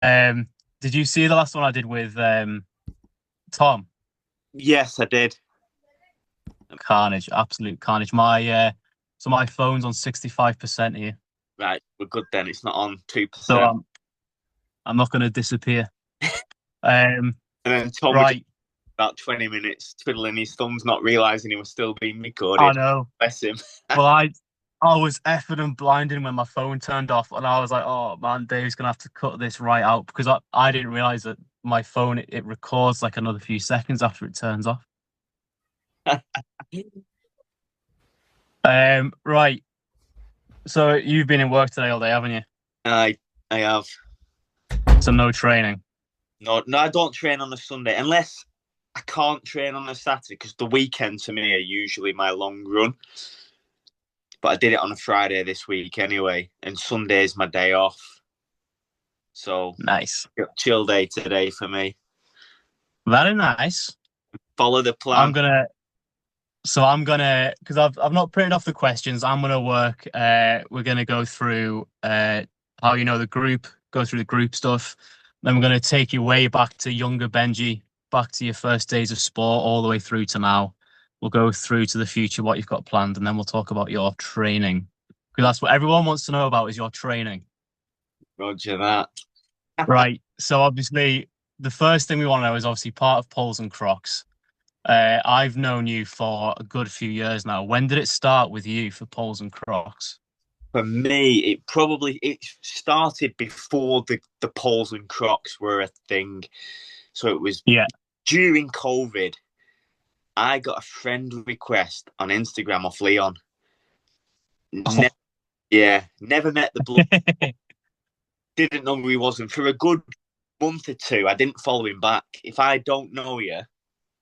Did you see the last one I did with Tom? Yes, I did. Carnage, absolute carnage. So my phone's on 65% here, Right, we're good then. It's not on so 2%. I'm not going to disappear. Um, And then Tom was just right, about 20 minutes twiddling his thumbs, not realizing he was still being I recorded. know. Bless him. Well, I was effing and blinding when my phone turned off, and I was like, "Oh man, Dave's gonna have to cut this right out," because I didn't realize that my phone it records like another few seconds after it turns off. Right. So you've been in work today all day, haven't you? I I have. So no training. No, no, I don't train on a Sunday unless I can't train on a Saturday because the weekends to me are usually my long run. But I did it on a Friday this week anyway, and Sunday's my day off. So Nice. chill day today for me. Very nice. Follow the I'm plan. gonna because I've not printed off the questions. I'm gonna work. We're gonna go through how you know the group, go through the group stuff. Then we're gonna take you way back to younger Benji, back to your first days of sport, all the way through to now. We'll go through to the future, what you've got planned, and then we'll talk about your training. Because that's what everyone wants to know about is your training. Roger that. Right. So obviously the first thing we want to know is obviously part of Poles and Crocs. I've known you for a good few years now. When did it start with you for poles and crocs? For me, it started before the poles and crocs were a thing. So it was Yeah. during COVID. I got a friend request on Instagram off Leon. Ne- Oh. yeah, never met the bloke. Didn't know who he was, and for a good month or two, I didn't follow him back. If I don't know you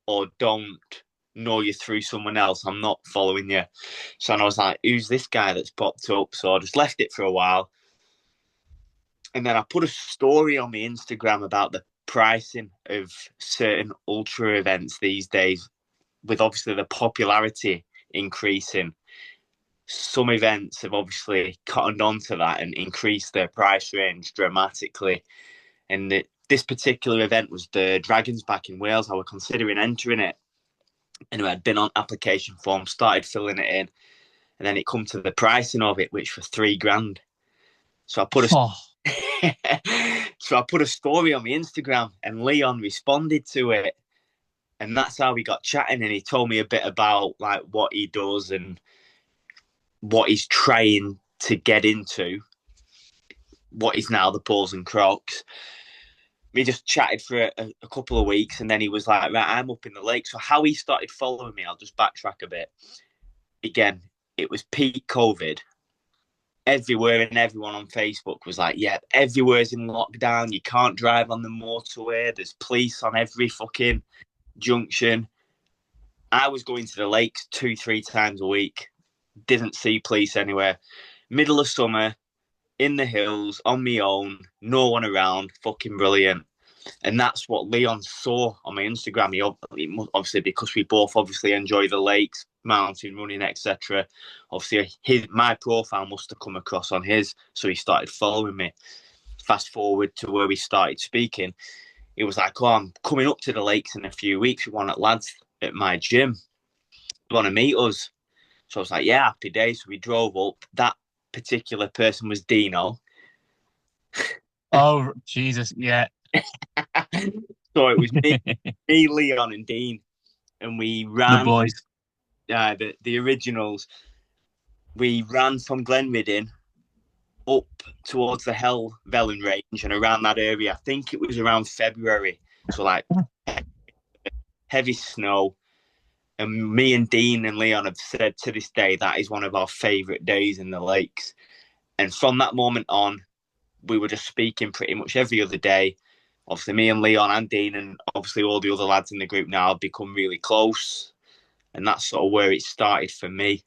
or don't know you through someone else, I'm not following you. So I was like, who's this guy that's popped up? So I just left it for a while. And then I put a story on my Instagram about the pricing of certain ultra events these days, with obviously the popularity increasing. Some events have obviously cottoned onto that and increased their price range dramatically. And this particular event was the Dragons back in Wales. I was considering entering it. Anyway, I'd been on application form, started filling it in, and then it come to the pricing of it, which for 3 grand. So I put Oh. a so I put a story on my Instagram, and Leon responded to it, and that's how we got chatting. And he told me a bit about like what he does and what he's trying to get into, what is now the Poles and Crocs. We just chatted for a couple of weeks, and then he was like, "Right, I'm up in the lake." So how he started following me, I'll just backtrack a bit. Again, it was peak COVID. Everywhere and everyone on Facebook was like, "Yeah, everywhere's in lockdown. You can't drive on the motorway. There's police on every fucking junction." I was going to the lakes 2, 3 times a week. Didn't see police anywhere. Middle of summer, in the hills, on my own, no one around. Fucking brilliant. And that's what Leon saw on my Instagram. He obviously, because we both obviously enjoy the lakes, mountain running, etc. Obviously, my profile must have come across on his, so he started following me. Fast forward to where we started speaking, he was like, "Oh, I'm coming up to the lakes in a few weeks. We want lads at my gym. You want to meet us?" So I was like, "Yeah, happy days." So we drove up. That particular person was Dino. Oh, Jesus. Yeah. So it was me, Leon, and Dean, and we The ran boys. the originals. We ran from Glenriddin up towards the Helvellyn range and around that area. I think it was around February, so like heavy snow. And me and Dean and Leon have said to this day that is one of our favourite days in the lakes. And from that moment on, we were just speaking pretty much every other day. Obviously, me and Leon and Dean, and obviously all the other lads in the group now have become really close. And that's sort of where it started for me.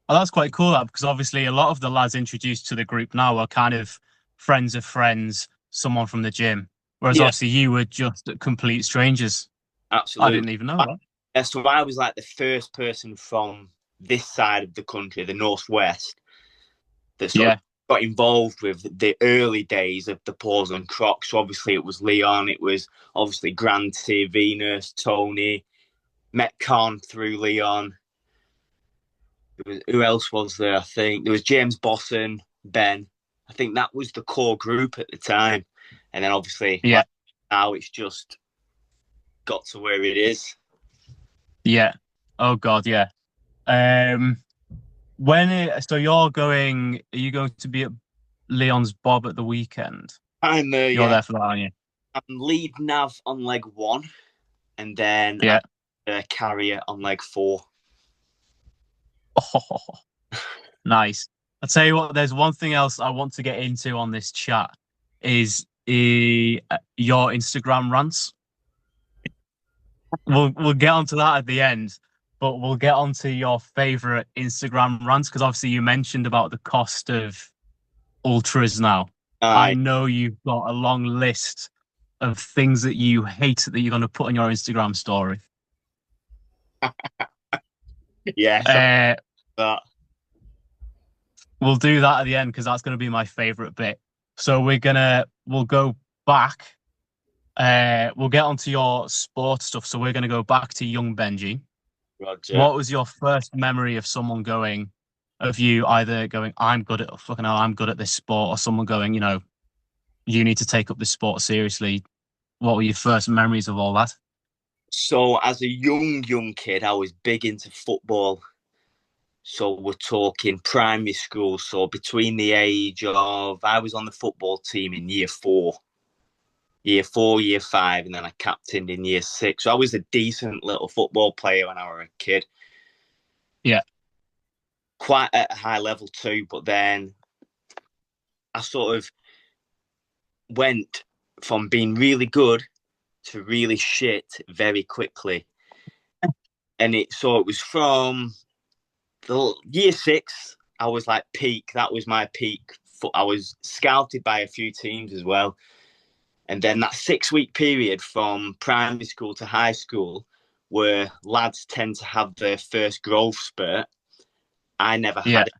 Oh, that's quite cool, that, because obviously a lot of the lads introduced to the group now are kind of friends of friends, someone from the gym. Whereas Yeah, obviously you were just complete strangers. I absolutely. didn't even know that. So I was like the first person from this side of the country, the northwest, that sort of Yeah. got involved with the early days of the Paws and Crocs. So obviously it was Leon, it was obviously Granty, Venus, Tony, met Con through Leon. Who else was there? I think there was James Bosson, Ben. I think that was the core group at the time. And then obviously Yeah. like now it's just got to where it is. Yeah. Oh God, yeah. Um, so are you going to be at Leon's Bob at the weekend? I'm You're yeah, there for that, aren't you? I'm lead nav on leg 1, and then I'm Yeah. carrier on leg 4. Oh, nice. I'll tell you what, there's one thing else I want to get into on this chat is your Instagram rants. We'll get onto that at the end, but we'll get onto your favorite Instagram rants because obviously you mentioned about the cost of ultras now. I Uh, know you've got a long list of things that you hate that you're going to put on your Instagram story. yeah, so Uh, that. we'll do that at the end because that's going to be my favorite bit. So we'll go back. We'll get onto your sports stuff. So we're going to go back to young Benji. Roger. What was your first memory of you either going, I'm good at fucking hell, I'm good at this sport, or someone going, you need to take up this sport seriously? What were your first memories of all that? So as a young kid, I was big into football. So we're talking primary school. So between the age of, I was on the football team in year 5, and then I captained in year 6. So I was a decent little football player when I was a kid. Yeah. Quite at a high level too, but then I sort of went from being really good to really shit very quickly. And it was from the year 6, I was like peak. That was my peak. I was scouted by a few teams as well. And then that 6-week period from primary school to high school, where lads tend to have their first growth spurt, I never Yeah. had it.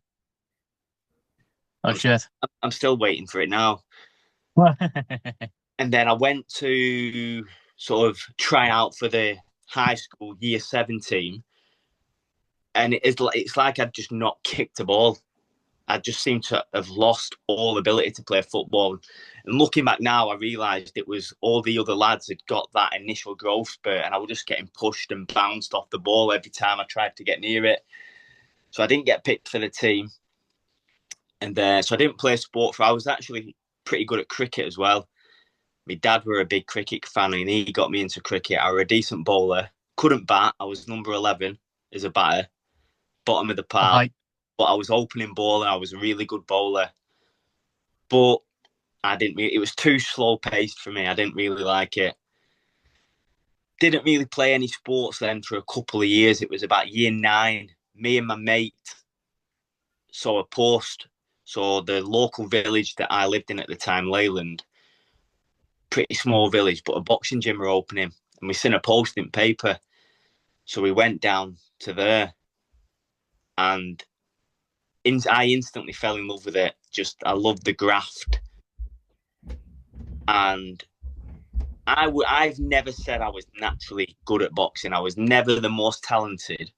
Oh, shit. I'm still waiting for it now. And then I went to sort of try out for the high school year 7 team. And it's like I'd just not kicked a ball. I just seemed to have lost all ability to play football. And looking back now, I realised it was all the other lads had got that initial growth spurt, and I was just getting pushed and bounced off the ball every time I tried to get near it. So I didn't get picked for the team. And so I didn't play sport I was actually pretty good at cricket as well. My dad were a big cricket fan, and he got me into cricket. I was a decent bowler. Couldn't bat. I was number 11 as a batter, bottom of the pile. Hi. But I was opening bowler. I was a really good bowler. But I didn't. It was too slow paced for me. I didn't really like it. Didn't really play any sports then for a couple of years. It was about year 9. Me and my mate saw a post. So the local village that I lived in at the time, Leyland, pretty small village, but a boxing gym were opening, and we seen a post in paper. So we went down to there, and I instantly fell in love with it. I loved the graft, and I've never said I was naturally good at boxing. I was never the most talented,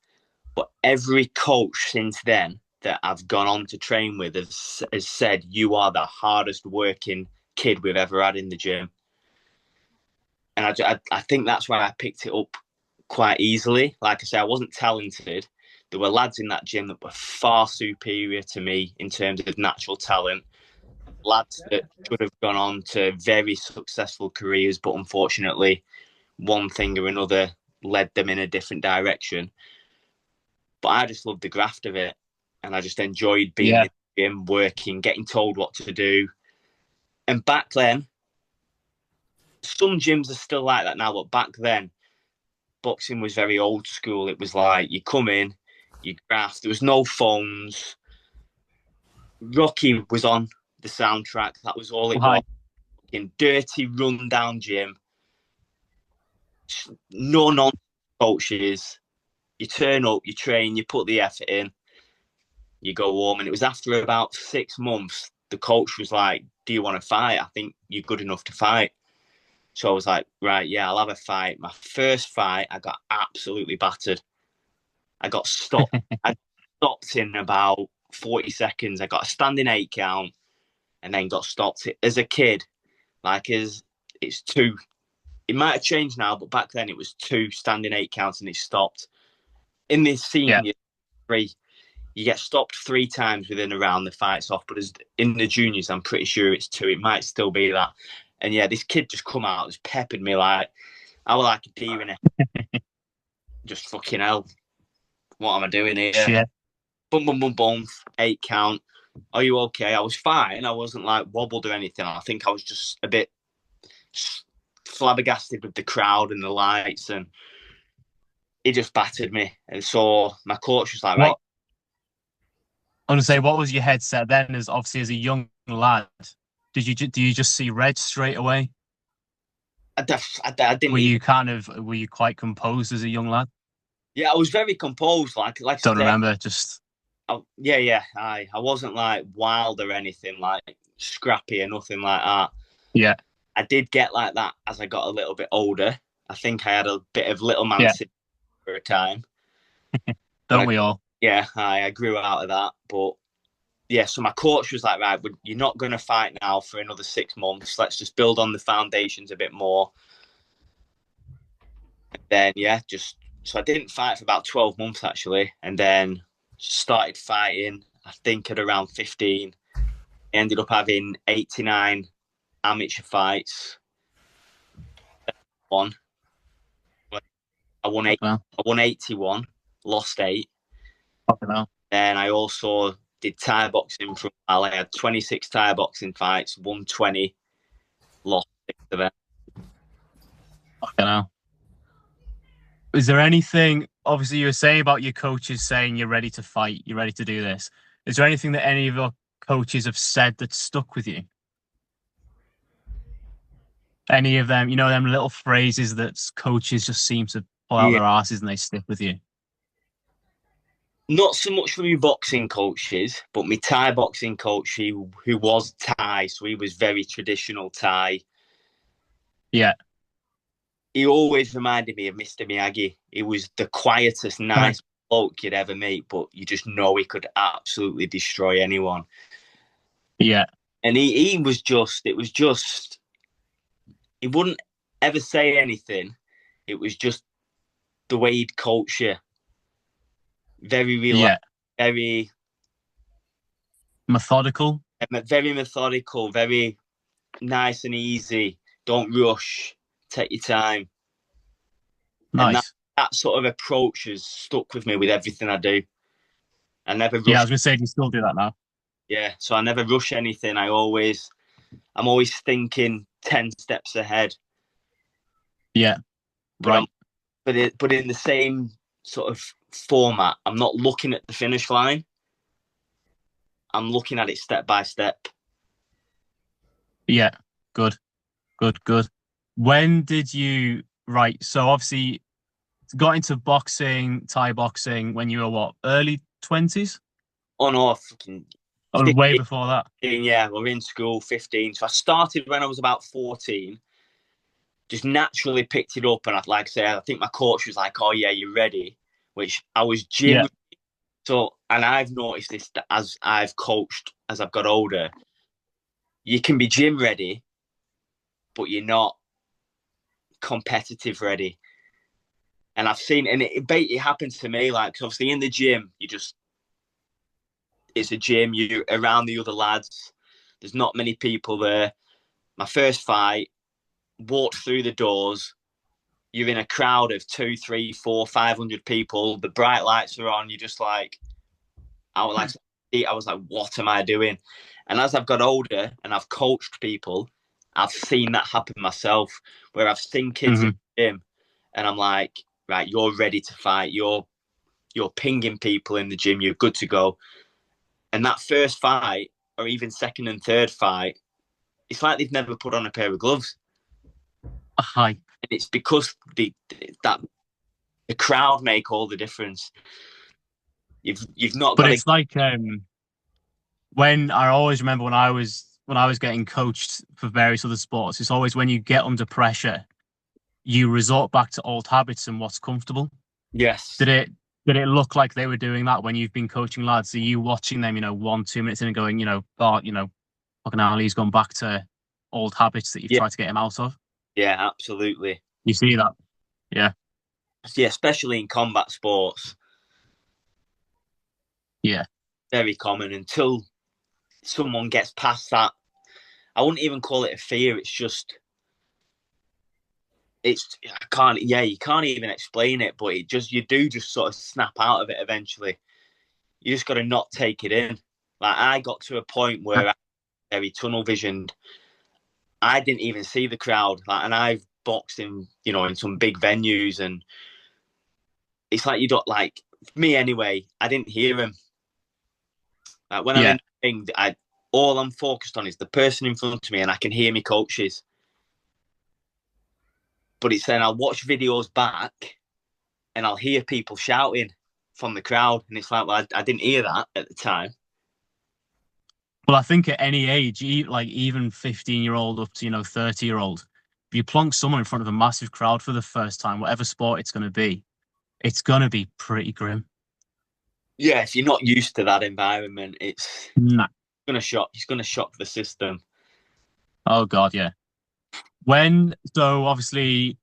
but every coach since then that I've gone on to train with has said you are the hardest working kid we've ever had in the gym. And I think that's why I picked it up quite easily. Like I say, I wasn't talented. There were lads in that gym that were far superior to me in terms of natural talent. Lads that should have gone on to very successful careers, but unfortunately, one thing or another led them in a different direction. But I just loved the graft of it, and I just enjoyed being Yeah. in the gym, working, getting told what to do. And back then, some gyms are still like that now, but back then, boxing was very old school. It was like you come in, you graft. There was no phones. Rocky was on the soundtrack. That was all it was. Hi. In dirty, run-down gym. No non coaches. You turn up, you train, you put the effort in, you go home. And it was after about 6 months the coach was like, "Do you want to fight? I think you're good enough to fight." So I was like, "Right, yeah, I'll have a fight." My first fight, I got absolutely battered. I got stopped. I stopped in about 40 seconds. I got a standing 8 count and then got stopped. As a kid, like as it's two. It might have changed now, but back then it was two standing 8 counts and it stopped. In this Yeah. senior three, you get stopped 3 times within a round, the fight's off. But as in the juniors, I'm pretty sure it's two. It might still be that. And yeah, this kid just come out, just peppered me like I was like a deer in it. Just fucking hell. What am I doing here? Shit. Boom, boom, boom, boom. 8 count. Are you okay? I was fine. I wasn't like wobbled or anything. I think I was just a bit flabbergasted with the crowd and the lights, and he just battered me. And so my coach was like, right. What I want to say, what was your headset then? As obviously as a young lad, do you just see red straight away? I didn't. Were you quite composed as a young lad? Yeah, I was very composed. Like I Don't said, remember. Just yeah. I wasn't like wild or anything, like scrappy or nothing like that. yeah, I did get like that as I got a little bit older. I think I had a bit of little man yeah. syndrome for a time. Don't we all? Yeah, I grew out of that. But yeah, so my coach was like, right, you're not going to fight now for another 6 months. Let's just build on the foundations a bit more. And then, yeah, so I didn't fight for about 12 months actually. And then started fighting, I think at around 15. I ended up having 89 amateur fights. One. I won 81, lost 8. Then I also did Thai boxing for a while. I had 26 Thai boxing fights, won 20, lost 6 of them. Fucking hell. Is there anything, obviously you were saying about your coaches saying you're ready to fight, you're ready to do this. Is there anything that any of your coaches have said that stuck with you? Any of them, them little phrases that coaches just seem to pull out their asses and they stick with you? Not so much for my boxing coaches, but my Thai boxing coach, who was Thai, so he was very traditional Thai. Yeah. He always reminded me of Mr. Miyagi. He was the quietest, nice bloke you'd ever meet, but you just know he could absolutely destroy anyone. Yeah. And he was just, he wouldn't ever say anything. It was just the way he'd coach you. Very relaxed, very methodical. Very methodical, very nice and easy. Don't rush. Take your time. Nice. And that sort of approach has stuck with me with everything I do. I never rush. Yeah, I was going to say, you still do that now. Yeah, so I never rush anything. I'm always thinking 10 steps ahead. Yeah, right. But in the same sort of format, I'm not looking at the finish line. I'm looking at it step by step. Yeah, good. When did you, right, so obviously got into boxing, Thai boxing when you were what, early 20s? Oh no, fucking... Oh, way before that. Yeah, we're in school, 15. So I started when I was about 14. Just naturally picked it up, and like I say, I think my coach was like, "Oh yeah, you're ready," which I was gym. Yeah. So, and I've noticed this as I've coached as I've got older. You can be gym ready, but you're not competitive ready. And I've seen, and it happens to me. Like, obviously, in the gym, it's a gym. You're around the other lads. There's not many people there. My first fight, walked through the doors. You're in a crowd of 2, 3, 4, 500 people. The bright lights are on. You're just like, I was like, what am I doing? And as I've got older and I've coached people, I've seen that happen myself, where I've seen kids in the gym, and I'm like, right, you're ready to fight. You're pinging people in the gym. You're good to go. And that first fight, or even second and third fight, it's like they've never put on a pair of gloves. Hi. And it's because the crowd make all the difference. You've not. But it's like when I always remember when I was getting coached for various other sports, it's always when you get under pressure, you resort back to old habits and what's comfortable. Yes. Did it did it look like they were doing that when you've been coaching lads? Are you watching them, 1, 2 minutes in and going, God, fucking hell, he's gone back to old habits that you've Yeah. tried to get him out of? Yeah, absolutely. You see that? Yeah. Yeah, especially in combat sports, Yeah. very common until someone gets past that. I wouldn't even call it a fear. It's just, I can't, yeah, you can't even explain it, but you do just sort of snap out of it eventually. You just got to not take it in. Like, I got to a point where I was very tunnel visioned. I didn't even see the crowd. Like, and I've boxed in some big venues, and it's like you don't, like, me anyway, I didn't hear him. Like, when I'm Yeah. in the ring, all I'm focused on is the person in front of me, and I can hear me coaches. But it's then I'll watch videos back, and I'll hear people shouting from the crowd, and it's like, well, I didn't hear that at the time. Well, I think at any age, like even 15-year-old up to, 30-year-old, if you plonk someone in front of a massive crowd for the first time, whatever sport it's going to be pretty grim. Yeah, if you're not used to that environment, it's Nah. gonna shock. It's gonna shock the system. Oh God, yeah. So obviously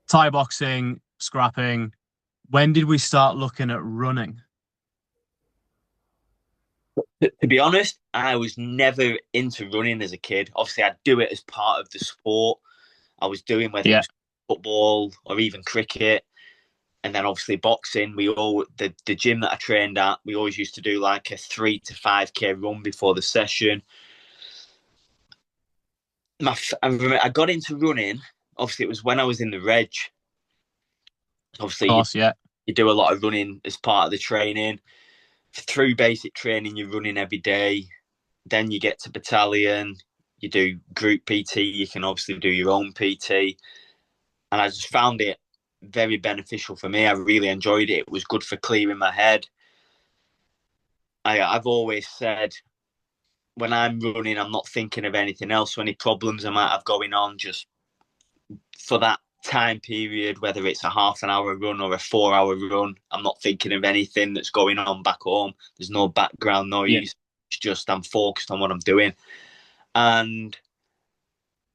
Thai boxing, scrapping. When did we start looking at running? To be honest, I was never into running as a kid. Obviously, I'd do it as part of the sport I was doing, whether it Yeah. was football or even cricket. And then obviously boxing. The gym that I trained at, we always used to do like a 3 to 5K run before the session. I got into running. Obviously, it was when I was in the reg. Of Obviously, course, yeah. you do a lot of running as part of the training. Through basic training, you're running every day. Then you get to battalion. You do group PT. You can obviously do your own PT. And I just found it very beneficial for me. I really enjoyed it. It was good for clearing my head. I've always said when I'm running, I'm not thinking of anything else. So any problems I might have going on, just for that time period, whether it's a half an hour run or a 4 hour run, I'm not thinking of anything that's going on back home. There's no background Yeah. noise. It's just I'm focused on what I'm doing. And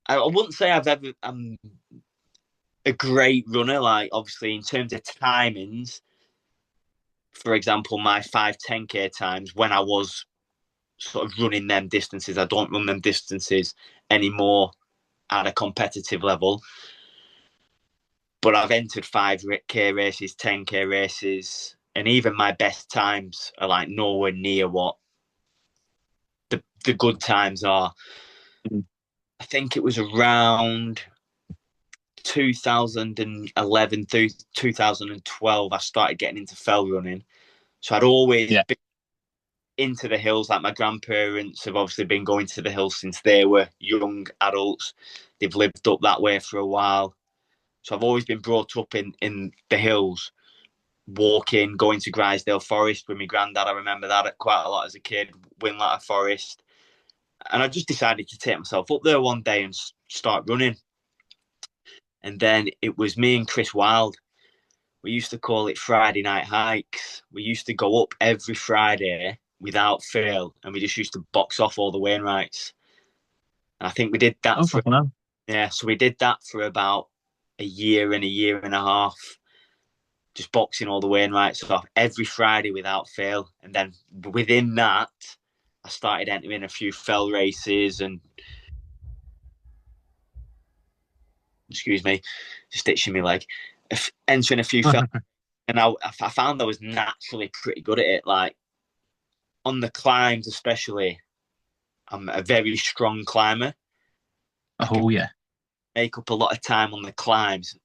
I wouldn't say I'm a great runner. Like, obviously, in terms of timings, for example, my 5-10K times when I was sort of running them distances, I don't run them distances anymore at a competitive level. But I've entered 5K races, 10K races, and even my best times are like nowhere near what the good times are. Mm. I think it was around 2011 through 2012 I started getting into fell running. So I'd always Yeah. been into the hills. Like, my grandparents have obviously been going to the hills since they were young adults. They've lived up that way for a while. So I've always been brought up in the hills, walking, going to Grisdale Forest with my granddad. I remember that quite a lot as a kid, Winlatter Forest. And I just decided to take myself up there one day and start running. And then it was me and Chris Wilde. We used to call it Friday night hikes. We used to go up every Friday without fail, and we just used to box off all the Wainwrights. And I think we did that Oh, for, fucking hell. yeah, so we did that for about a year and a year and a half, just boxing all the Wainwrights off every Friday without fail. And then within that, I started entering a few fell races and, excuse me, just itching my leg, entering a few fell. And I found I was naturally pretty good at it. Like, on the climbs, especially, I'm a very strong climber. I can Oh, yeah. make up a lot of time on the climbs.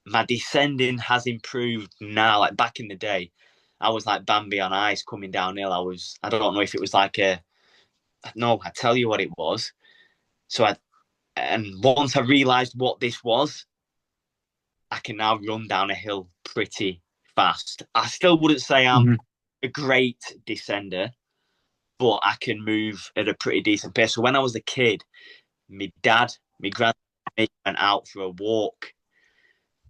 My descending has improved now. Like, back in the day, I was like Bambi on ice coming downhill. I don't know if it was like no, I tell you what it was. And once I realized what this was, I can now run down a hill pretty fast. I still wouldn't say I'm Hmm. a great descender, but I can move at a pretty decent pace. So when I was a kid, my dad, my granddad, and me went out for a walk.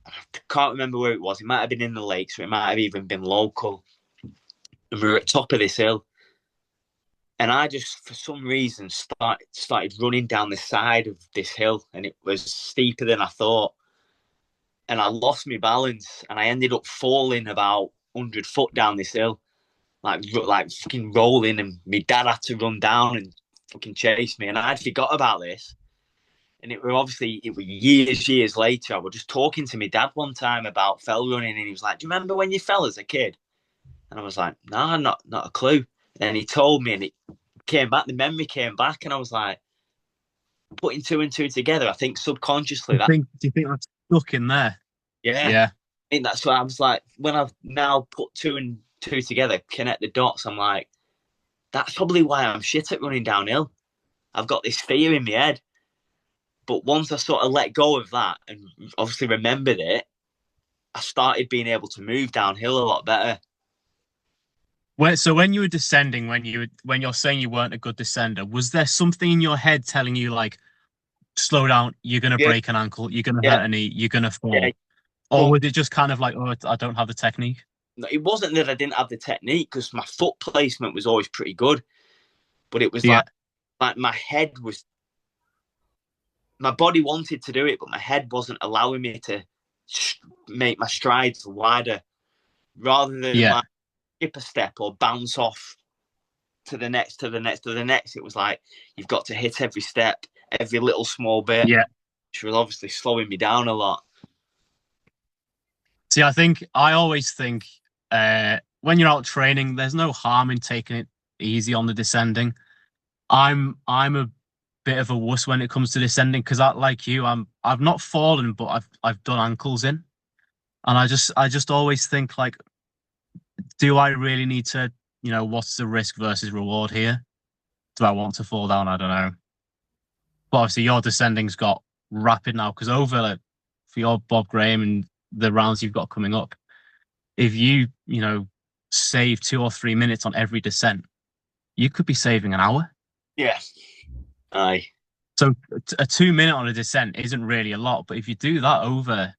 I can't remember where it was. It might have been in the lakes, or it might have even been local. And we were at the top of this hill, and I just, for some reason, started running down the side of this hill, and it was steeper than I thought. And I lost my balance, and I ended up falling about 100 foot down this hill, like fucking rolling. And my dad had to run down and fucking chase me, and I'd forgot about this. And it was years later. I was just talking to my dad one time about fell running, and he was like, "Do you remember when you fell as a kid?" And I was like, "No, not a clue." And he told me, and it came back. The memory came back, and I was like, putting two and two together. I think subconsciously that. Do you think that's stuck in there? Yeah, Yeah. I think that's what I was like. When I've now put two and two together, connect the dots, I'm like, that's probably why I'm shit at running downhill. I've got this fear in my head. But once I sort of let go of that and obviously remembered it, I started being able to move downhill a lot better. So when you were descending, when you're saying you weren't a good descender, was there something in your head telling you like, slow down, you're gonna Yeah, break an ankle, you're gonna yeah, hurt a knee, you're gonna yeah. fall? Or But was it just kind of like, oh, I don't have the technique? it wasn't that I didn't have the technique because my foot placement was always pretty good. But it was Yeah. like my body wanted to do it, but my head wasn't allowing me to make my strides wider. Rather than Yeah. like skip a step or bounce off to the next, to the next, to the next, it was like you've got to hit every step, every little small bit, Yeah. which was obviously slowing me down a lot. See, I always think when you're out training, there's no harm in taking it easy on the descending. I'm a bit of a wuss when it comes to descending because I like you, I've not fallen, but I've done ankles in. And I just always think like, do I really need to, what's the risk versus reward here? Do I want to fall down? I don't know. But obviously your descending's got rapid now because over like, for your Bob Graham and the rounds you've got coming up, if you save 2 or 3 minutes on every descent, you could be saving an hour. Yeah, aye, So a 2 minute on a descent isn't really a lot, but if you do that over,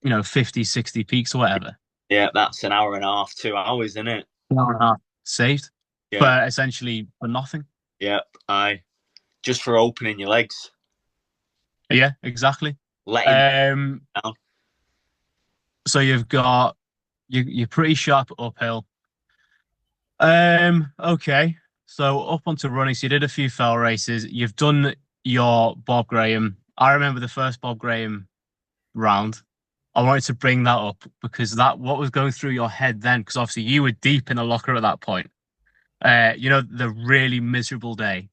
50, 60 peaks or whatever, yeah, that's an hour and a half, 2 hours, isn't it? an hour and a half saved, Yeah, but essentially for nothing. yeah, aye, just for opening your legs, Yeah, exactly. letting Um, down. so you're pretty sharp uphill. Okay. So up onto running. So you did a few fell races. You've done your Bob Graham. I remember the first Bob Graham round. I wanted to bring that up because what was going through your head then, because obviously you were deep in a locker at that point. The really miserable day.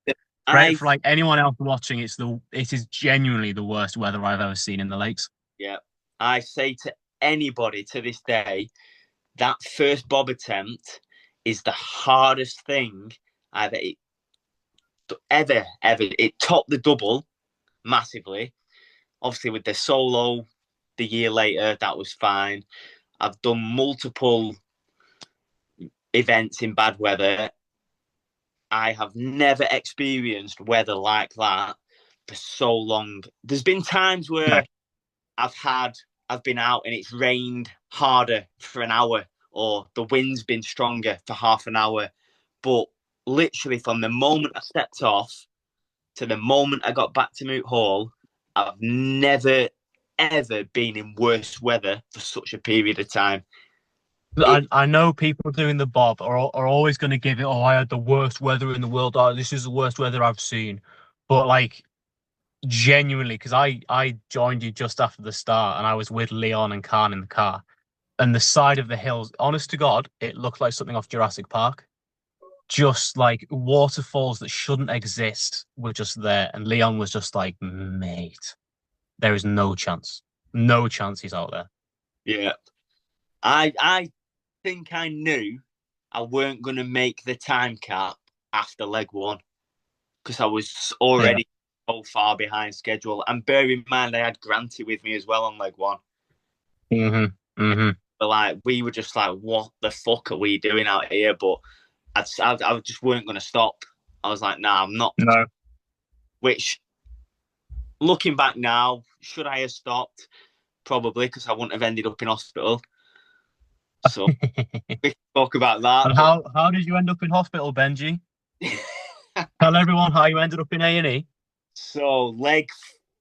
I For like anyone else watching, it is genuinely the worst weather I've ever seen in the lakes. Yeah, I say to anybody to this day, that first bob attempt is the hardest thing I've ever. It topped the double massively. Obviously, with the solo the year later, that was fine. I've done multiple events in bad weather. I have never experienced weather like that for so long. There's been times Yeah. where I've been out and it's rained harder for an hour or the wind's been stronger for half an hour. But literally from the moment I stepped off to the moment I got back to Moot Hall, I've never ever been in worse weather for such a period of time. It I know people doing the Bob are always going to give it, oh, I had the worst weather in the world. Oh, this is the worst weather I've seen. But like genuinely, because I joined you just after the start and I was with Leon and Khan in the car. And the side of the hills, honest to God, it looked like something off Jurassic Park. Just like waterfalls that shouldn't exist were just there. And Leon was just like, mate, there is no chance. No chance he's out there. yeah, I think I knew I weren't going to make the time cap after leg one because I was Yeah. already so far behind schedule. And bear in mind, I had Granty with me as well on leg one. Mm-hmm. Mm-hmm. But like, we were just like, what the fuck are we doing out here? But I just weren't going to stop. I was like, nah, I'm not. No. Which, looking back now, should I have stopped? Probably, because I wouldn't have ended up in hospital. So we can talk about that. And how did you end up in hospital, Benji? But Tell everyone how you ended up in A&E. so leg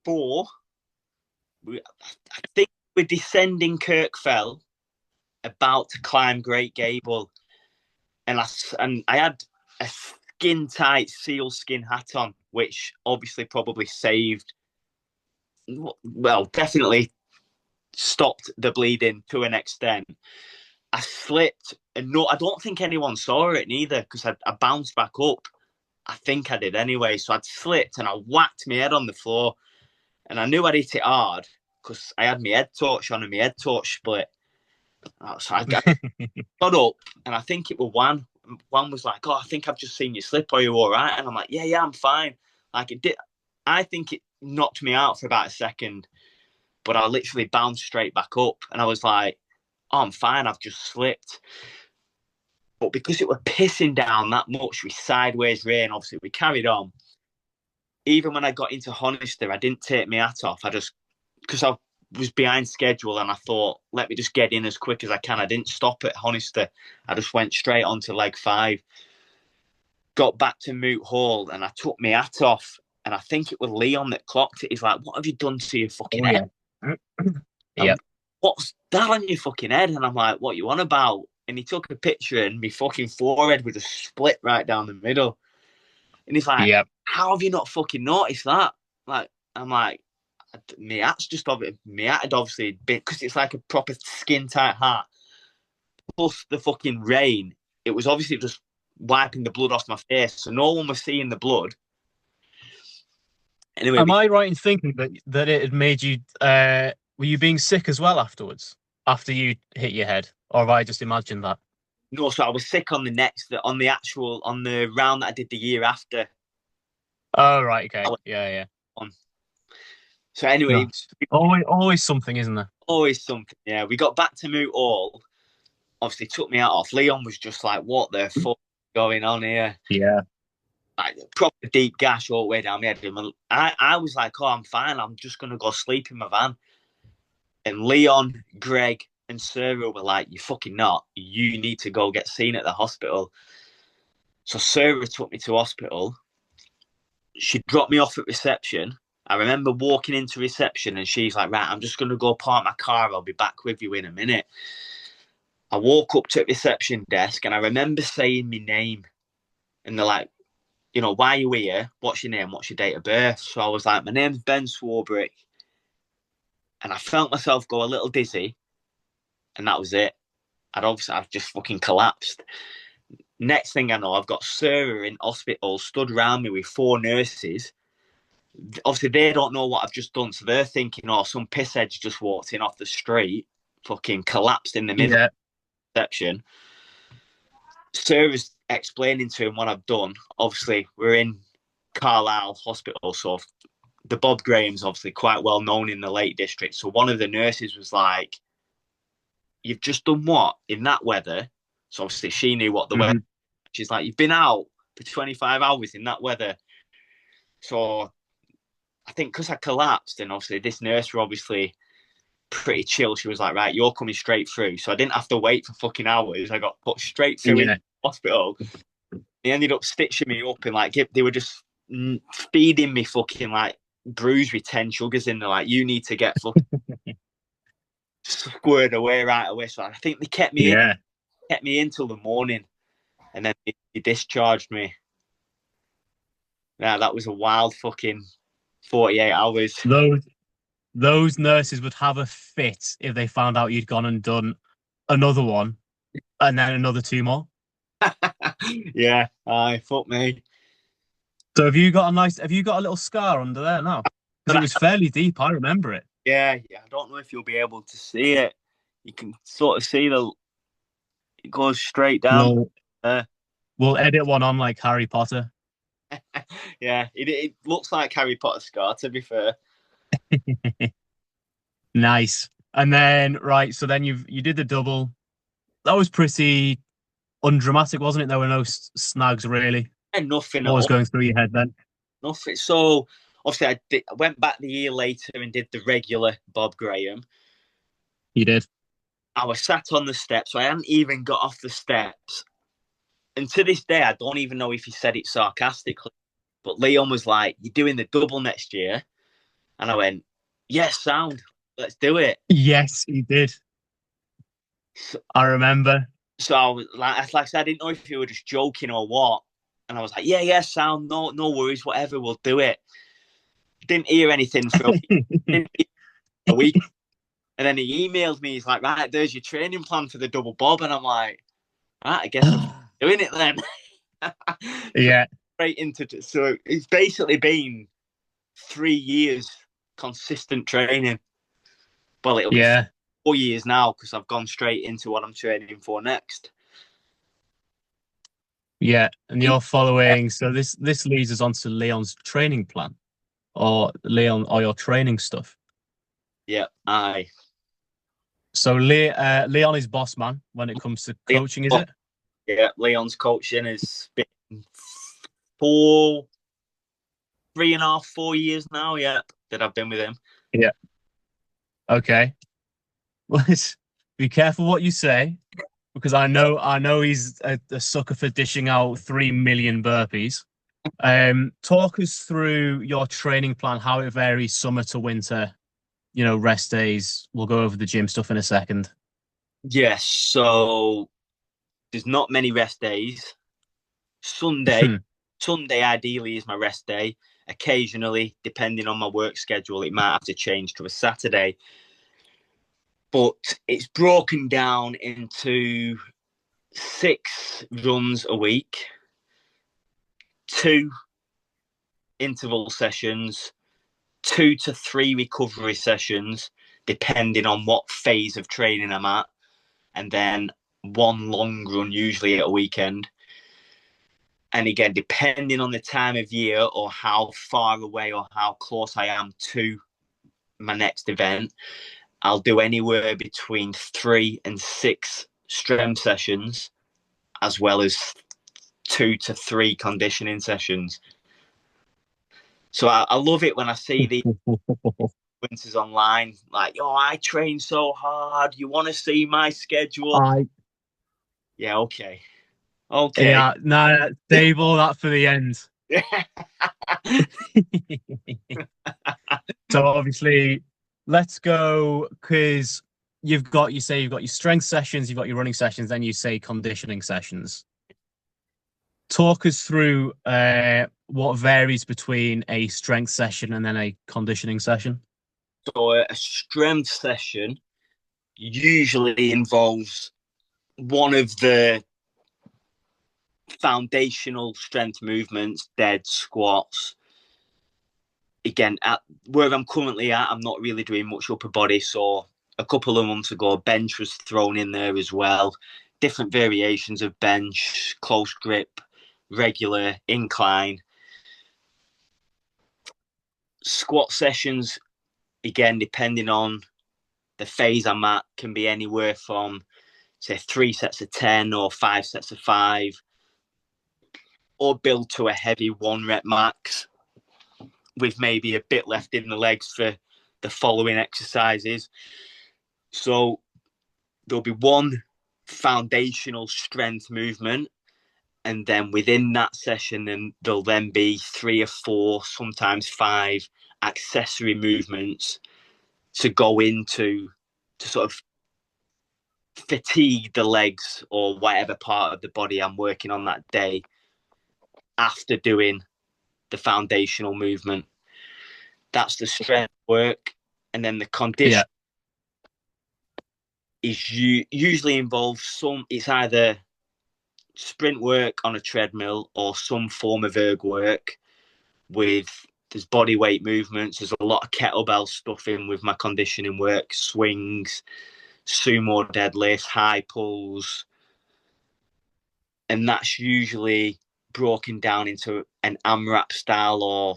4, I think we're descending Kirkfell, about to climb Great Gable, and I had a skin tight sealskin hat on, which obviously probably saved, well, definitely stopped the bleeding to an extent. I slipped, and no, I don't think anyone saw it neither because I bounced back up. I think I did anyway. So I'd slipped and I whacked my head on the floor, and I knew I'd hit it hard because I had my head torch on and my head torch split. So I got up, and I think it was Juan. Juan was like, "Oh, I think I've just seen you slip. Are you all right?" And I'm like, "Yeah, I'm fine." Like it did. I think it knocked me out for about a second, but I literally bounced straight back up, and I was like, "Oh, I'm fine. I've just slipped." But because it was pissing down that much with sideways rain, obviously we carried on. Even when I got into Honister, I didn't take my hat off. I just, because I was behind schedule and I thought, let me just get in as quick as I can. I didn't stop at Honister. I just went straight on to leg 5. Got back to Moot Hall and I took my hat off. And I think it was Leon that clocked it. He's like, what have you done to your fucking Oh, head? yeah. And Yep. what's that on your fucking head? And I'm like, what you on about? And he took a picture and my fucking forehead was just split right down the middle. And he's like, Yep. how have you not fucking noticed that? Like, I'm like, my hat's just obviously, my hat had obviously been, because it's like a proper skin tight hat. Plus the fucking rain, it was obviously just wiping the blood off my face. So no one was seeing the blood. Anyway, Am I right in thinking that it had made you were you being sick as well afterwards? After you hit your head? Or have I just imagined that? no, so I was sick on on the round that I did the year after. Oh, right, I okay. was Yeah, yeah. on. So anyway, Nice. Always something, isn't there? always something. Yeah, we got back to Moot Hall. Obviously, took me out off. Leon was just like, "What the fuck is going on here?" Yeah. Like proper deep gash all the way down my head. I was like, "Oh, I'm fine. I'm just gonna go sleep in my van." And Leon, Greg, and Sarah were like, "You fucking not. You need to go get seen at the hospital." So Sarah took me to hospital. She dropped me off at reception. I remember walking into reception and she's like, right, I'm just going to go park my car. I'll be back with you in a minute. I walk up to the reception desk and I remember saying my name. And they're like, why are you here? What's your name? What's your date of birth? So I was like, my name's Ben Swarbrick. And I felt myself go a little dizzy. And that was it. I've just fucking collapsed. Next thing I know, I've got Sarah in hospital stood around me with 4 nurses. Obviously, they don't know what I've just done. So they're thinking, oh, some pisshead's just walked in off the street, fucking collapsed in the middle Yeah. of the section. Sarah's explaining to him what I've done. Obviously, we're in Carlisle Hospital, so the Bob Graham's obviously quite well known in the Lake District. So one of the nurses was like, you've just done what in that weather? So obviously she knew what the weather. Hmm. She's like, you've been out for 25 hours in that weather. So I think because I collapsed, and obviously this nurse were obviously pretty chill. She was like, right, you're coming straight through. So I didn't have to wait for fucking hours. I got put straight through in Yeah. the hospital. They ended up stitching me up and like they were just feeding me fucking like brews with 10 sugars in there. Like, you need to get fucking squared away right away. So I think they Yeah. kept me in till the morning, and then they discharged me. Yeah, that was a wild fucking 48 hours. Those nurses would have a fit if they found out you'd gone and done another one and then another 2 more. Yeah, aye, fuck me. So have you got a little scar under there now? Because it was fairly deep, I remember it. Yeah, I don't know if you'll be able to see it. You can sort of see it goes straight down We'll there. we'll edit one on like Harry Potter. Yeah, it looks like Harry Potter scar, to be fair. Nice. And then right, so then you did the double. That was pretty undramatic, wasn't it? There were no snags really. And nothing at What was all. going through your head then? Nothing. So obviously, I went back the year later and did the regular Bob Graham. You did. I was sat on the steps, so I hadn't even got off the steps. And to this day, I don't even know if he said it sarcastically, but Leon was like, "You're doing the double next year," and I went, "Yes, sound. Let's do it." Yes, he did. So, I remember. so I was like I said, I didn't know if he were just joking or what. And I was like, "Yeah, sound. No, no worries. Whatever, we'll do it." Didn't hear anything for a week. And then he emailed me. He's like, "Right, there's your training plan for the double bob." And I'm like, "Right, I guess I'm doing it then." So Yeah, straight into so it's basically been 3 years consistent training. Well, it'll be yeah, 4 years now because I've gone straight into what I'm training for next. yeah. And you're following. So this leads us on to Leon's training plan, or Leon, or your training stuff. Yeah, aye. So Leon is boss man when it comes to Leon, coaching, is it? yeah, Leon's coaching has been four, 3.5, 4 years now. Yeah, that I've been with him. Yeah. Okay. Let's be careful what you say because I know he's a sucker for dishing out 3 million burpees. Talk us through your training plan, how it varies summer to winter. Rest days. We'll go over the gym stuff in a second. Yes, so there's not many rest days. Sunday, Sunday ideally is my rest day. Occasionally, depending on my work schedule, it might have to change to a Saturday. But it's broken down into 6 runs a week, 2 interval sessions, 2 to 3 recovery sessions, depending on what phase of training I'm at, and then one long run, usually at a weekend. And again, depending on the time of year or how far away or how close I am to my next event, I'll do anywhere between 3 and 6 strength sessions, as well as 2 to 3 conditioning sessions. So I love it when I see the influencers online, like, "Oh, I train so hard. You want to see my schedule?" I Yeah, okay. Okay. Yeah, no, save all that for the end. So obviously, let's go because you've got your strength sessions, you've got your running sessions, then you say conditioning sessions. Talk us through what varies between a strength session and then a conditioning session. So a strength session usually involves one of the foundational strength movements, dead squats. Again, at where I'm currently at, I'm not really doing much upper body. So a couple of months ago, bench was thrown in there as well. Different variations of bench, close grip, regular, incline. Squat sessions, again, depending on the phase I'm at, can be anywhere from, say, 3 sets of 10 or 5 sets of 5, or build to a heavy 1 rep max with maybe a bit left in the legs for the following exercises. So there'll be one foundational strength movement, and then within that session, then there'll then be 3 or 4, sometimes 5 accessory movements to go into to sort of fatigue the legs or whatever part of the body I'm working on that day after doing the foundational movement. That's the strength work. And then the condition Yeah, is usually involves it's either sprint work on a treadmill or some form of erg work with, there's body weight movements. There's a lot of kettlebell stuff in with my conditioning work, swings, sumo deadlifts, high pulls. And that's usually broken down into an AMRAP style or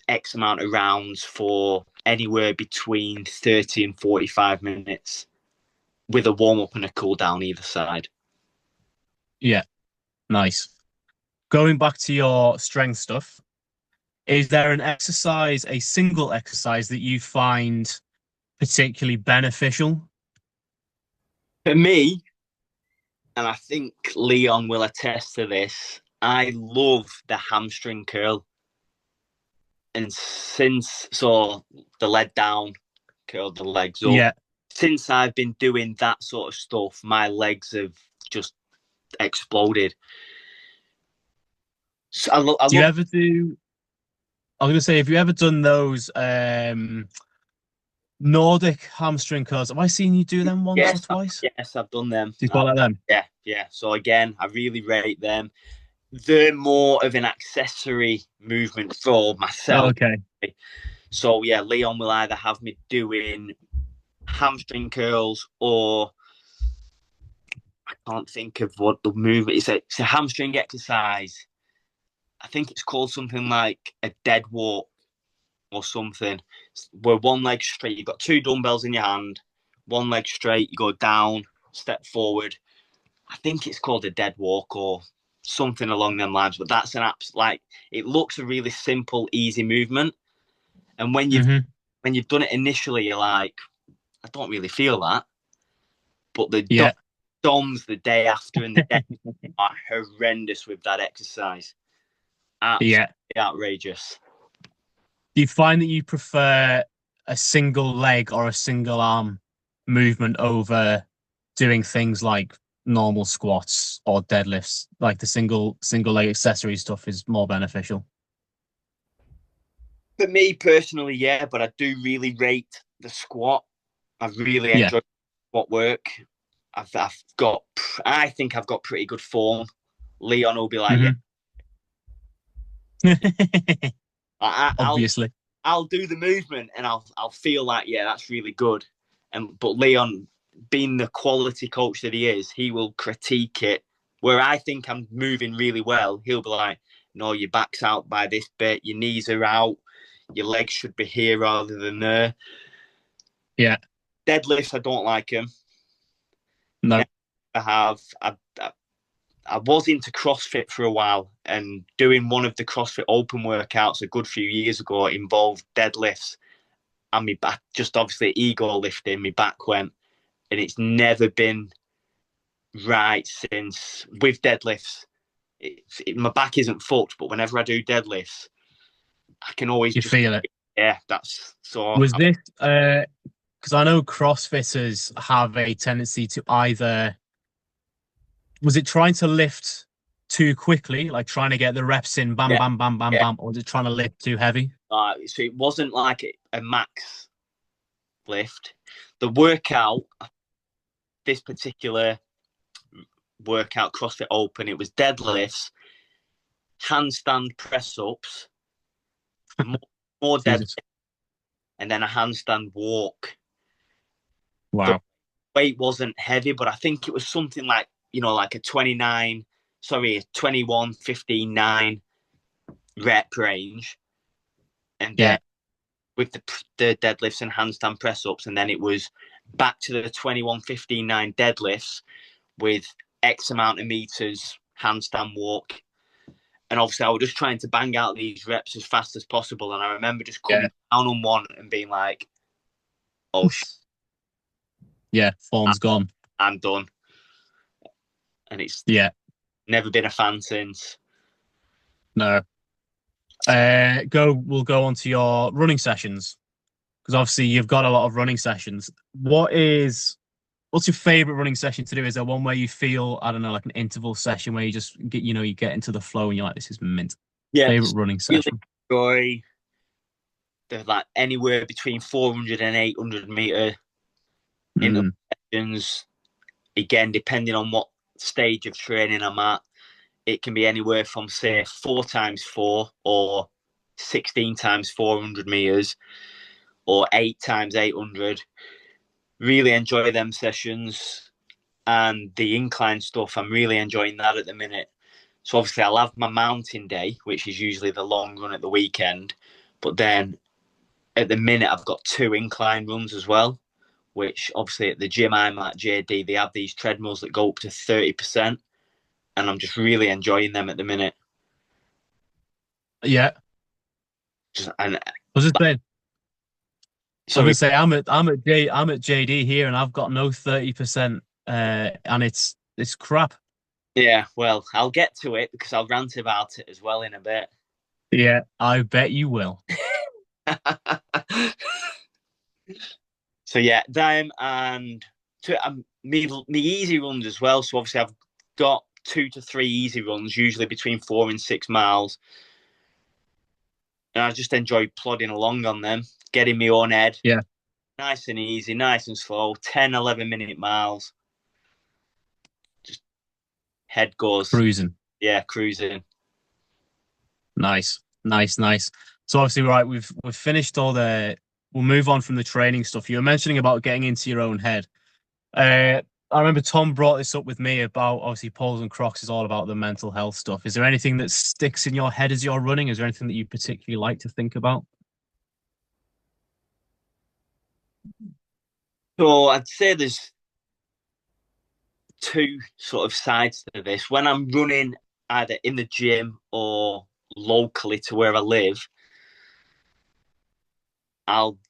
X amount of rounds for anywhere between 30 and 45 minutes with a warm up and a cool down either side. Yeah, nice. Going back to your strength stuff, is there an exercise, a single exercise that you find particularly beneficial? For me, and I think Leon will attest to this, I love the hamstring curl. And since so the leg down, curl the legs up. Yeah. Since I've been doing that sort of stuff, my legs have just exploded. So I Do you love. ever do? I was gonna say, have you ever done those Nordic hamstring curls? Have I seen you do them once or twice? Yes, I've done them. Do you quite like them? Yeah, yeah. So again, I really rate them. They're more of an accessory movement for Oh, myself. okay. So yeah, Leon will either have me doing hamstring curls or I can't think of what the movement is. It's a hamstring exercise. I think it's called something like a dead walk or something. Where one leg straight, you've got two dumbbells in your hand, one leg straight, you go down, step forward. I think it's called a dead walk or something along them lines. But that's an app like it looks a really simple, easy movement. And Hmm. when you've done it initially, you're like, I don't really feel that. But the Yeah. DOMs the day after and the day are horrendous with that exercise. Absolutely Yeah. outrageous. Do you find that you prefer a single leg or a single arm movement over doing things like normal squats or deadlifts? Like the single leg accessory stuff is more beneficial. For me personally, yeah, but I do really rate the squat. I really Yeah. enjoy squat work. I've got, I think I've got pretty good form. Leon will be like, yeah, Hmm. I'll Obviously. I'll do the movement and I'll feel like yeah, that's really good. And but Leon, being the quality coach that he is, he will critique it. Where I think I'm moving really well, he'll be like, "No, your back's out by this bit, your knees are out, your legs should be here rather than there." Yeah. Deadlifts, I don't like them. No. Never have. I was into CrossFit for a while, and doing one of the CrossFit Open workouts a good few years ago involved deadlifts, and my back just obviously ego lifting. My back went, and it's never been right since with deadlifts. My back isn't fucked, but whenever I do deadlifts, I can always You just feel it. yeah. That's so Was this because I know CrossFitters have a tendency to either was it trying to lift too quickly, like trying to get the reps in, bam, yeah bam, bam, bam, yeah. bam, or was it trying to lift too heavy? So it wasn't like a max lift. The workout, this particular workout, CrossFit Open, it was deadlifts, handstand press ups, more, more deadlift, Jesus. and then a handstand walk. The Wow. weight wasn't heavy, but I think it was something like, like a 29, sorry, a 21, 15, 9 rep range. And then Yeah. with the deadlifts and handstand press ups, and then it was back to the 21, 15, 9 deadlifts with X amount of meters handstand walk. And obviously, I was just trying to bang out these reps as fast as possible. And I remember just Yeah. coming down on one and being like, oh, Yeah. I'm, Form's gone. I'm done. And it's Yeah. never been a fan since. No. We'll go on to your running sessions because obviously you've got a lot of running sessions. What's your favorite running session to do? Is there one where you feel, I don't know, like an interval session where you just get, you get into the flow and you're like, this is mint. Yeah, Favorite running really session. enjoy the like anywhere between 400 and 800 meter Mm, interceptions. Again, depending on what stage of training I'm at, it can be anywhere from say 4x4 or 16x400 meters or 8x800. Really enjoy them sessions and the incline stuff. I'm really enjoying that at the minute. So obviously I'll have my mountain day, which is usually the long run at the weekend. But then at the minute I've got two incline runs as well, which obviously at the gym I'm at JD, they have these treadmills that go up to 30%. and I'm just really enjoying them at the minute. Yeah. Just and I was just saying, I was sorry, gonna say I'm at JD here and I've got no 30% and it's crap. yeah. Well, I'll get to it because I'll rant about it as well in a bit. Yeah, I bet you will. So yeah, them and me easy runs as well. So obviously I've got 2 to 3 easy runs, usually between 4 and 6 miles, and I just enjoy plodding along on them, getting my own head, Yeah, nice and easy, nice and slow, 10, 11 minute miles, just head goes, cruising. yeah, cruising. Nice, nice, nice. So obviously, right, we've finished all the. We'll move on from the training stuff. You were mentioning about getting into your own head. I remember Tom brought this up with me about obviously poles and crocs is all about the mental health stuff. Is there anything that sticks in your head as you're running? Is there anything that you particularly like to think about? So I'd say there's two sort of sides to this. When I'm running either in the gym or locally to where I live,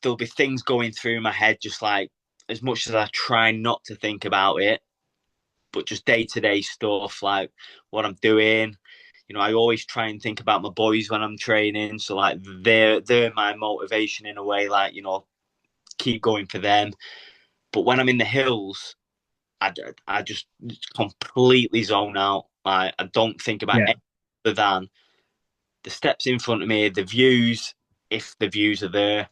there'll be things going through my head, just like as much as I try not to think about it, but just day to day stuff like what I'm doing. You know, I always try and think about my boys when I'm training, so like they're my motivation in a way. Like, you know, keep going for them. But when I'm in the hills, I just completely zone out. Like I don't think about Yeah, anything other than the steps in front of me, the views, if the views are there.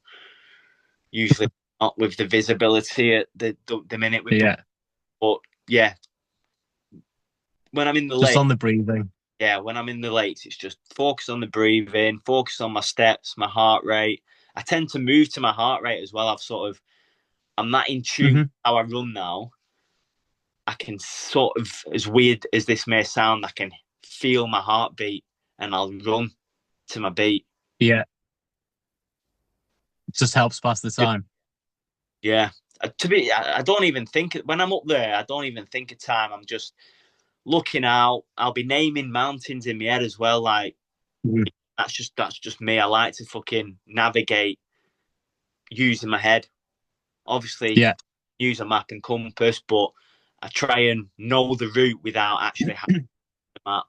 Usually not with the visibility at the minute with the, yeah. but yeah, when I'm in the Just lake, on the breathing. yeah, when I'm in the lakes, it's just focus on the breathing, focus on my steps, my heart rate. I tend to move to my heart rate as well. I'm not in tune with Hmm. how I run now. I can sort of, as weird as this may sound, I can feel my heartbeat and I'll run to my beat. Yeah, it just helps pass the time. Yeah. I don't even think when I'm up there. I don't even think of time. I'm just looking out. I'll be naming mountains in my head as well. Like Mhm. that's just me. I like to fucking navigate using my head. Obviously, Yeah, use a map and compass, but I try and know the route without actually having the map.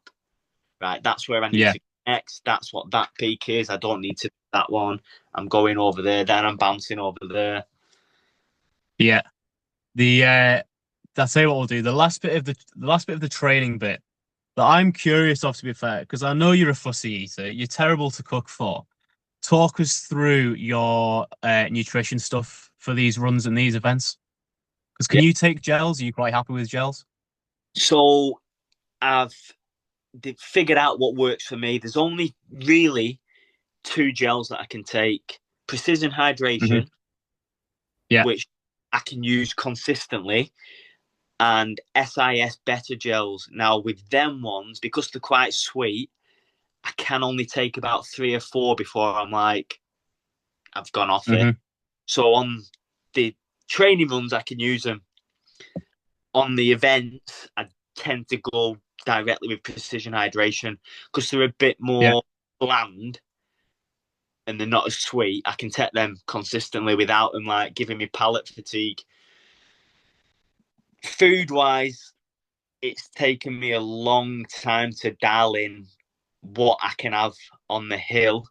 Right, that's where I need yeah, to go next. That's what that peak is. I don't need to do that one. I'm going over there. Then I'm bouncing over there. yeah. The I'll tell you what we'll do. The last bit of the training bit that I'm curious of, to be fair, because I know you're a fussy eater. You're terrible to cook for. Talk us through your nutrition stuff for these runs and these events. Because can Yeah. you take gels? Are you quite happy with gels? So I've figured out what works for me. There's only really 2 gels that I can take: precision Hmm. hydration, Yeah. which I can use consistently, and SIS better gels. Now, with them ones, because they're quite sweet, I can only take about 3 or 4 before I'm like, I've gone off it. Hmm. So on the training runs, I can use them. On the events, I tend to go directly with precision hydration because they're a bit Yeah. more bland and they're not as sweet. I can take them consistently without them like giving me palate fatigue. Food wise, it's taken me a long time to dial in what I can have on the hill.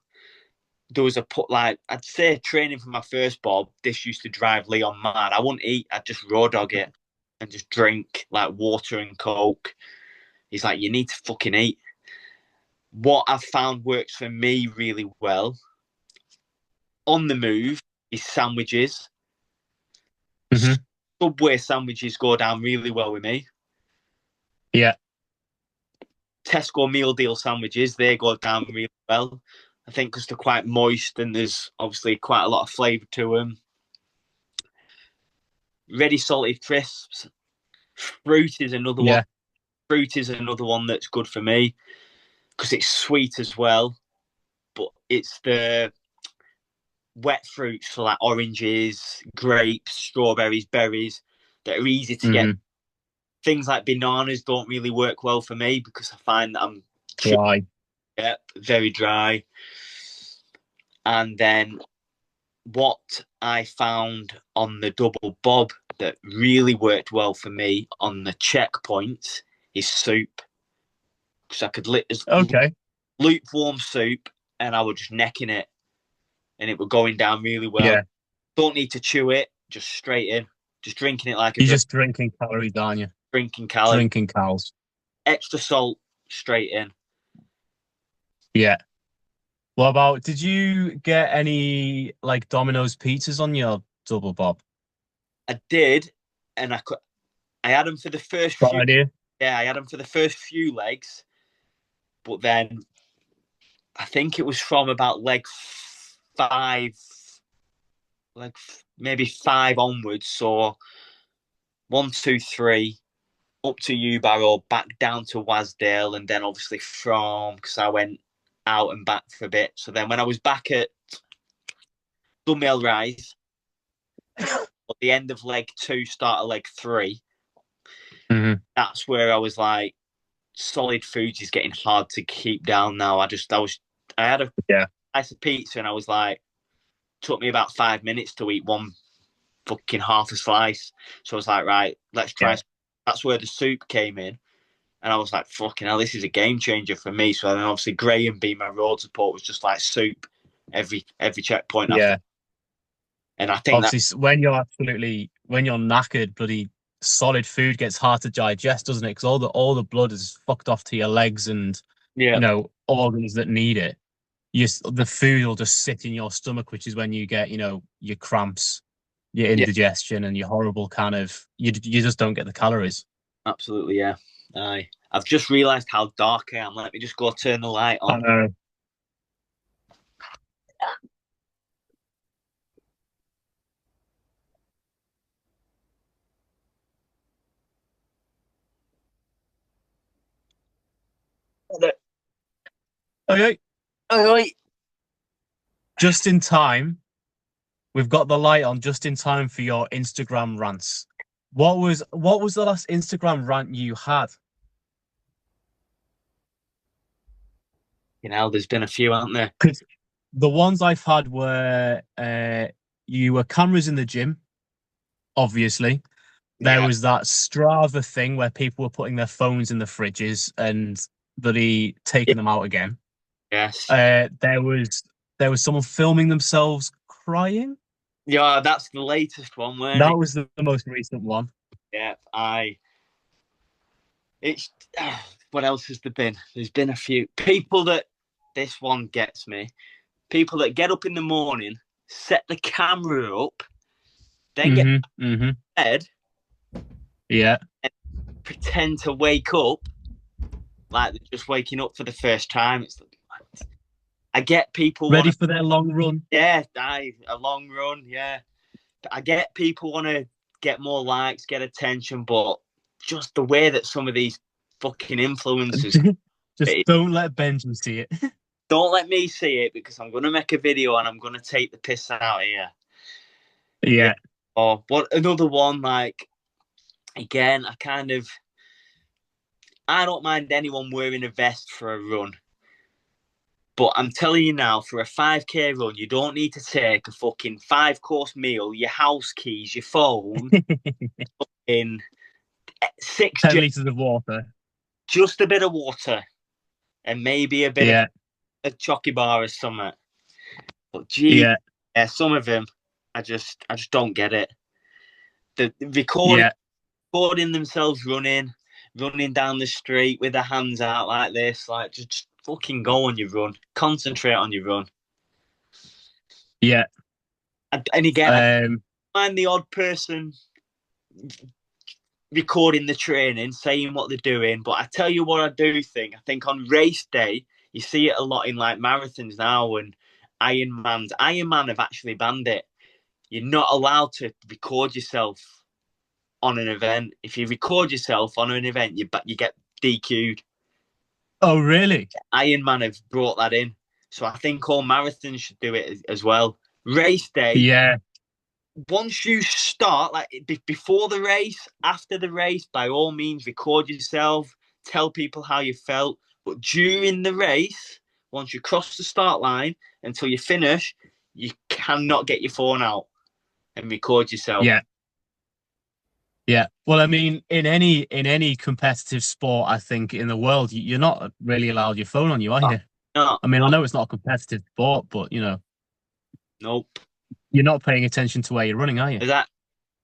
There was a put like I'd say training for my first bob. This used to drive Leon mad. I wouldn't eat. I'd just raw dog it and just drink like water and coke. He's like, you need to fucking eat. What I've found works for me really well on the move is sandwiches. Hmm. Subway sandwiches go down really well with me. Yeah. Tesco meal deal sandwiches, they go down really well. I think because they're quite moist and there's obviously quite a lot of flavour to them. Ready salted crisps. Fruit is another one. Yeah. Fruit is another one that's good for me because it's sweet as well. But it's the wet fruits, so like oranges, grapes, strawberries, berries, that are easy to get Hmm. things like bananas don't really work well for me because I find that I'm Dry. very dry. And then what I found on the double bob that really worked well for me on the checkpoints is soup. Because I could Okay. lukewarm soup and I was just necking it and it was going down really well. Yeah. Don't need to chew it, just straight in. Just drinking it like a You're drink, just drinking calories, aren't you? drinking calories. Drinking cows. Extra salt, straight in. Yeah. What about, did you get any like Domino's pizzas on your double bob? I did, and I had them for the first Got few. idea? Yeah, I had them for the first few legs, but then I think it was from about five, maybe five onwards. So 1, 2, 3, up to Barrow, back down to Wasdale, and then obviously from because I went out and back for a bit. So then when I was back at Dunmill Rise, at the end of leg 2, start of leg 3, that's where I was like, solid foods is getting hard to keep down now. I had a slice of pizza and I was like, took me about 5 minutes to eat one fucking half a slice. So I was like, right, let's try. Yeah. That's where the soup came in. And I was like, fucking hell, this is a game changer for me. So then obviously Graham being my road support was just like soup every checkpoint Yeah. after. And I think that Obviously, when you're knackered, bloody solid food gets hard to digest, doesn't it? Because all the blood is fucked off to your legs and yeah, organs that need it. The food will just sit in your stomach, which is when you get your cramps, your yeah, indigestion, and your horrible kind of you just don't get the calories. absolutely, yeah. I've just realised how dark I am. Let me just go turn the light I on. know. Okay, All right. just in time. We've got the light on just in time for your Instagram rants. What was the last Instagram rant you had? There's been a few, aren't there? Because the ones I've had were you were cameras in the gym, obviously. There Yeah. was that Strava thing where people were putting their phones in the fridges and bloody taking them out again. Yes. There was someone filming themselves crying. Yeah, that's the latest one, weren't That it? was the most recent one. Yeah, it's what else has there been? There's been a few people that this one gets me. People that get up in the morning, set the camera up, then get bed, Yeah. and pretend to wake up like they're just waking up for the first time. I get people Ready for their long run. yeah, a long run, yeah. I get people want to get more likes, get attention, but just the way that some of these fucking influencers Just don't let Benjamin see it. don't let me see it because I'm going to make a video and I'm going to take the piss out here. Yeah. Or what? Another one, like, again, I don't mind anyone wearing a vest for a run. But I'm telling you now, for a 5K run, you don't need to take a fucking 5-course meal, your house keys, your phone, in 10 liters of water. just a bit of water, and maybe a bit of a chocky bar or something. But gee, some of them, I just don't get it. The recording themselves running down the street with their hands out like this, like just fucking go on your run, concentrate on your run. Yeah. And again, I find the odd person recording the training, saying what they're doing. But I tell you what I do think. I think on race day, you see it a lot in like marathons now and Ironmans. Ironman have actually banned it. You're not allowed to record yourself on an event. If you record yourself on an event, you get DQ'd. Oh, really? Ironman have brought that in. So I think all marathons should do it as well. Race day, Yeah. once you start, like before the race, after the race, by all means, record yourself, tell people how you felt. But during the race, once you cross the start line until you finish, you cannot get your phone out and record yourself. Yeah. Yeah. Well, I mean, in any competitive sport, I think in the world, you're not really allowed your phone on you, are Oh, you? no, I mean, I no, know it's not a competitive sport, but nope. you're not paying attention to where you're running, are you? Is that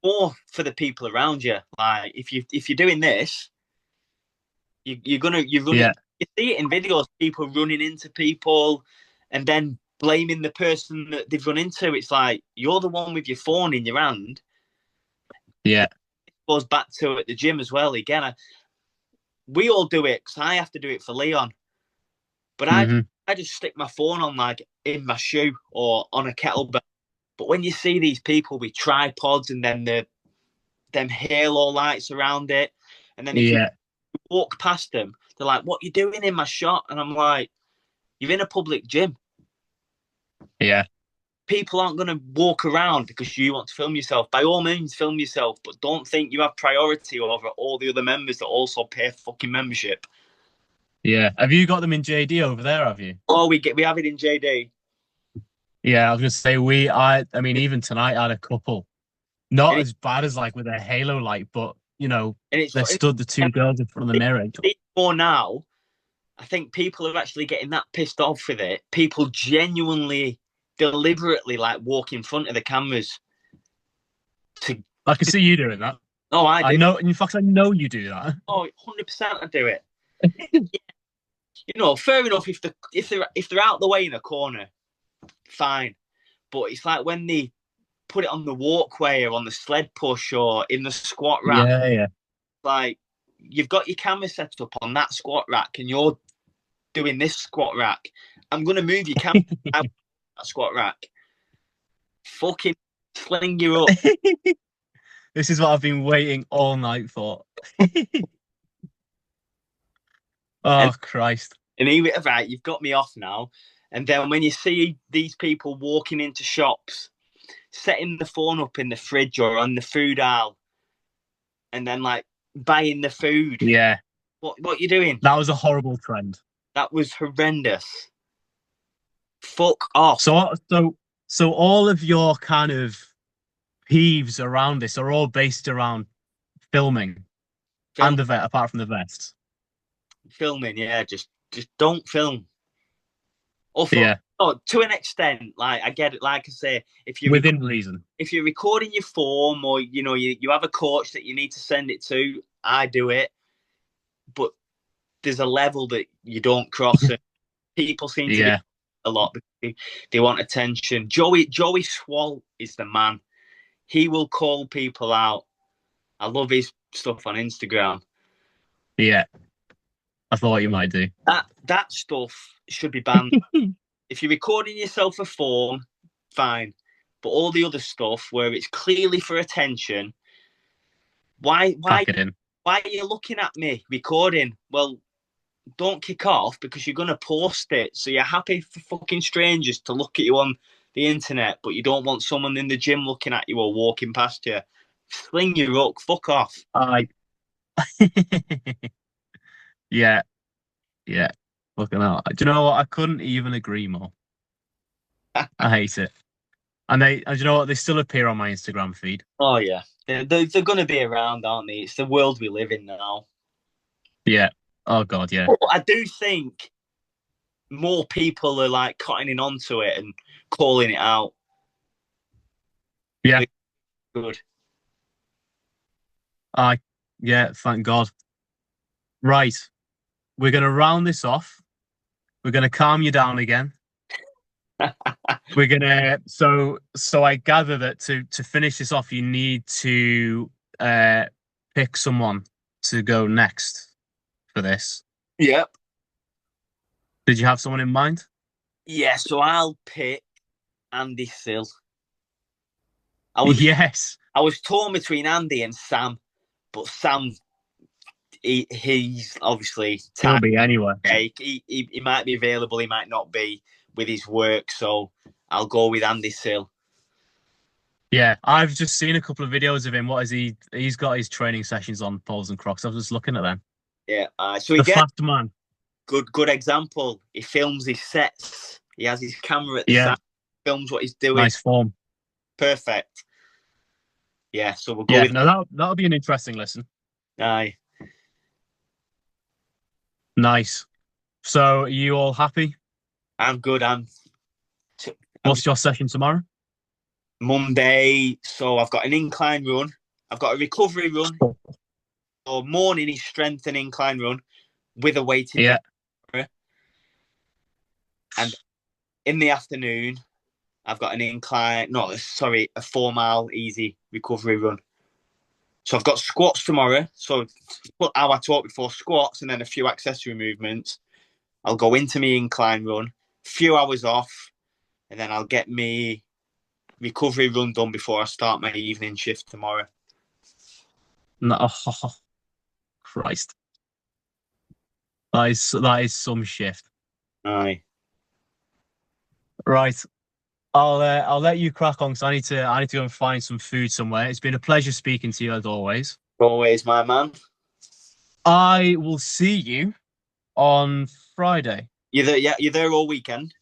more for the people around you? Like if you're doing this, you're running. Yeah. You see it in videos, people running into people, and then blaming the person that they've run into. It's like you're the one with your phone in your hand. Yeah. It goes back to at the gym as well. Again, we all do it because I have to do it for Leon, but Hmm. I just stick my phone on like in my shoe or on a kettlebell. But when you see these people with tripods and then them halo lights around it, and then if you Yeah. walk past them, they're like, "What are you doing in my shot?" And I'm like, "You're in a public gym. Yeah. People aren't going to walk around because you want to film yourself. By all means, film yourself, but don't think you have priority over all the other members that also pay fucking membership." Yeah. Have you got them in JD over there, have you? Oh, we have it in JD. Yeah, I was gonna say I mean, even tonight I had a couple. Not And, as bad as like with a halo light, but it's they stood the two girls in front of the mirror. more now. I think people are actually getting that pissed off with it. People genuinely, deliberately like walk in front of the cameras to. I can see you doing that. Oh, I I do. know, in fact, I know you do that. Oh, 100% I do it. Fair enough if they're out the way in a corner, fine. But it's like when they put it on the walkway or on the sled push or in the squat rack, Yeah, yeah. like you've got your camera set up on that squat rack and you're doing this squat rack. I'm gonna move your camera out of that squat rack. Fucking sling you up. This is what I've been waiting all night for. And Oh, Christ. and even right, you've got me off now. And then when you see these people walking into shops, setting the phone up in the fridge or on the food aisle, and then like buying the food. Yeah, What you doing? that was a horrible trend. That was horrendous. Fuck off. So all of your kind of peeves around this are all based around filming Film and the vet, apart from the vests. filming, yeah, just don't film. Also, Yeah, oh, to an extent, like I get it. Like I say, within reason. if you're recording your form or you have a coach that you need to send it to, I do it. But there's a level that you don't cross, and people seem to do Yeah, a lot because they want attention. Joey Swall is the man. He will call people out. I love his stuff on Instagram. yeah. I thought you might do. That stuff should be banned. If you're recording yourself for form, fine. But all the other stuff where it's clearly for attention, why Pack why it in. why are you looking at me recording? Well, don't kick off because you're gonna post it. So you're happy for fucking strangers to look at you on the internet, but you don't want someone in the gym looking at you or walking past you. Sling your hook, fuck off. I. Yeah, yeah. Fucking hell. Do you know what? I couldn't even agree more. I hate it. And you know what? They still appear on my Instagram feed. Oh yeah, they're gonna be around, aren't they? It's the world we live in now. Yeah. Oh God, yeah. But I do think more people are like cutting onto it and calling it out. Yeah. Good. I yeah, thank God. Right. We're gonna round this off. We're gonna calm you down again. We're gonna so I gather that to finish this off, you need to pick someone to go next for this. Yep. Did you have someone in mind? Yeah, so I'll pick Andy Sill. I was Yes. I was torn between Andy and Sam, but Sam he's obviously He'll tight. be anywhere. He might be available, he might not be with his work, so I'll go with Andy Sill. Yeah, I've just seen a couple of videos of him. What is he? He's got his training sessions on poles and crocs. I was just looking at them. Yeah. So he The gets fast man. good example. He films his sets. He has his camera at the Yeah, side, films what he's doing. nice form. Perfect. Yeah. So we'll go Yeah, with no, that'll be an interesting listen. aye. Nice. So, are you all happy? I'm good. I'm What's your session tomorrow? Monday. So I've got an incline run. I've got a recovery run. So morning is strength and incline run with a weighted Yeah, vector. And in the afternoon, I've got an incline. No, sorry, a 4 mile easy recovery run. So I've got squats tomorrow. So how I taught before, squats and then a few accessory movements. I'll go into me incline run, few hours off, and then I'll get me recovery run done before I start my evening shift tomorrow. no, oh, Christ, that is some shift. Aye. Right, I'll let you crack on because I need to go and find some food somewhere. It's been a pleasure speaking to you as always. Always, my man. I will see you on Friday. You're there, yeah, you're there all weekend.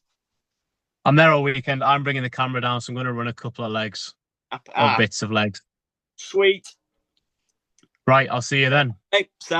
I'm there all weekend. I'm bringing the camera down, so I'm going to run a couple of legs or bits of legs. Sweet. Right, I'll see you then. Hey, sound.